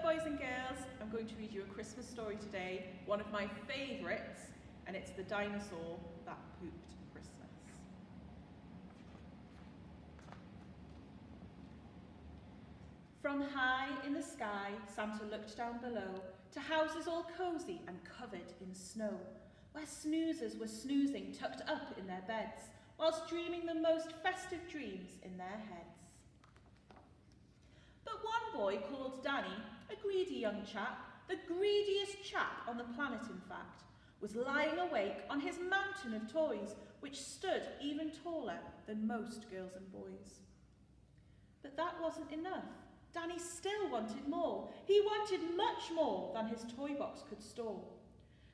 boys and girls, I'm going to read you a Christmas story today, one of my favourites, and it's The Dinosaur That Pooped Christmas. From high in the sky, Santa looked down below to houses all cosy and covered in snow, where snoozers were snoozing tucked up in their beds, whilst dreaming the most festive dreams in their heads. But one boy called Danny, a greedy young chap, the greediest chap on the planet in fact, was lying awake on his mountain of toys, which stood even taller than most girls and boys. But that wasn't enough. Danny still wanted more. He wanted much more than his toy box could store.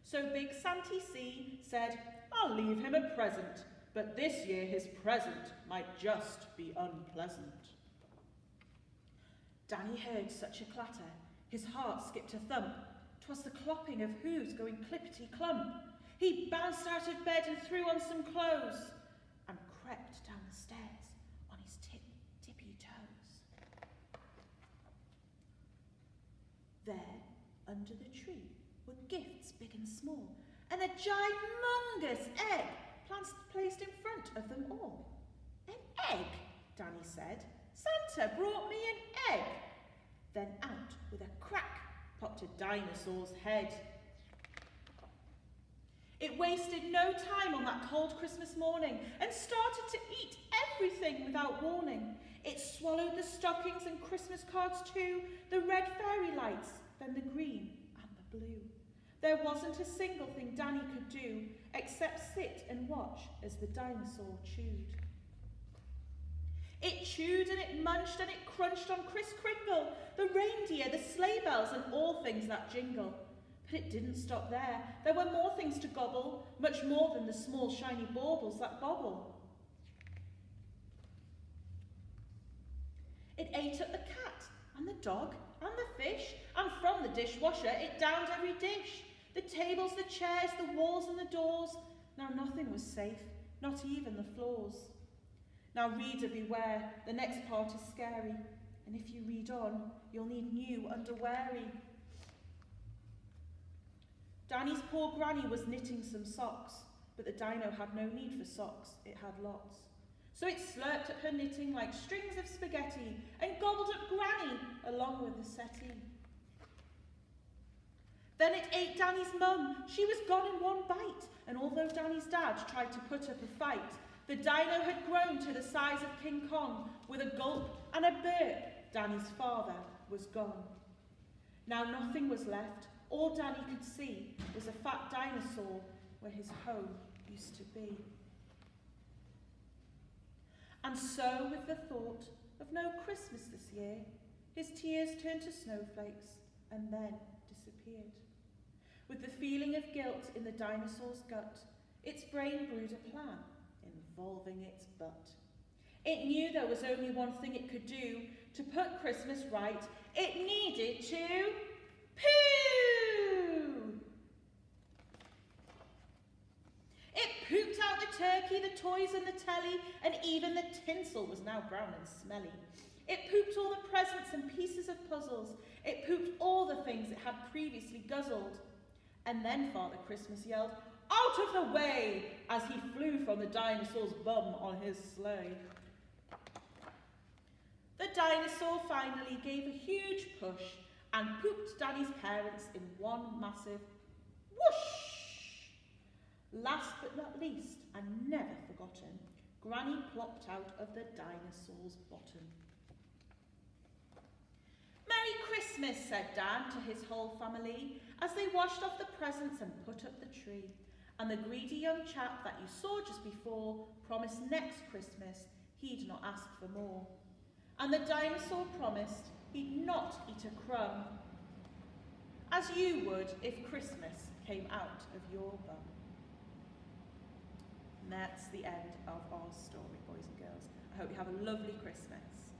So Big Santy C said, "I'll leave him a present, but this year his present might just be unpleasant." Danny heard such a clatter, his heart skipped a thump. 'Twas the clopping of hooves going clippity-clump. He bounced out of bed and threw on some clothes and crept down the stairs on his tippy toes. There, under the tree, were gifts big and small, and a gigumongous egg placed in front of them all. "An egg?" Danny said. "Santa brought me an egg." Then out with a crack popped a dinosaur's head. It wasted no time on that cold Christmas morning and started to eat everything without warning. It swallowed the stockings and Christmas cards too, the red fairy lights, then the green and the blue. There wasn't a single thing Danny could do except sit and watch as the dinosaur chewed. It chewed and it munched and it crunched on Kris Kringle, the reindeer, the sleigh bells and all things that jingle. But it didn't stop there. There were more things to gobble, much more than the small shiny baubles that bobble. It ate up the cat and the dog and the fish, and from the dishwasher it downed every dish. The tables, the chairs, the walls and the doors. Now nothing was safe, not even the floors. Now reader beware, the next part is scary, and if you read on, you'll need new underweary. Danny's poor granny was knitting some socks, but the dino had no need for socks, it had lots. So it slurped at her knitting like strings of spaghetti and gobbled up Granny along with the settee. Then it ate Danny's mum. She was gone in one bite, and although Danny's dad tried to put up a fight, the dino had grown to the size of King Kong. With a gulp and a burp, Danny's father was gone. Now nothing was left. All Danny could see was a fat dinosaur where his home used to be. And so, with the thought of no Christmas this year, his tears turned to snowflakes and then disappeared. With the feeling of guilt in the dinosaur's gut, its brain brewed a plan involving its butt. It knew there was only one thing it could do to put Christmas right. It needed to poo! It pooped out the turkey, the toys and the telly, and even the tinsel was now brown and smelly. It pooped all the presents and pieces of puzzles. It pooped all the things it had previously guzzled. And then Father Christmas yelled, "Out of the way!" as he flew from the dinosaur's bum on his sleigh. The dinosaur finally gave a huge push and pooped Danny's parents in one massive whoosh. Last but not least, and never forgotten, Granny plopped out of the dinosaur's bottom. "Merry Christmas," said Dan to his whole family, as they washed off the presents and put up the tree. And the greedy young chap that you saw just before promised next Christmas he'd not ask for more. And the dinosaur promised he'd not eat a crumb, as you would if Christmas came out of your bum. And that's the end of our story, boys and girls. I hope you have a lovely Christmas.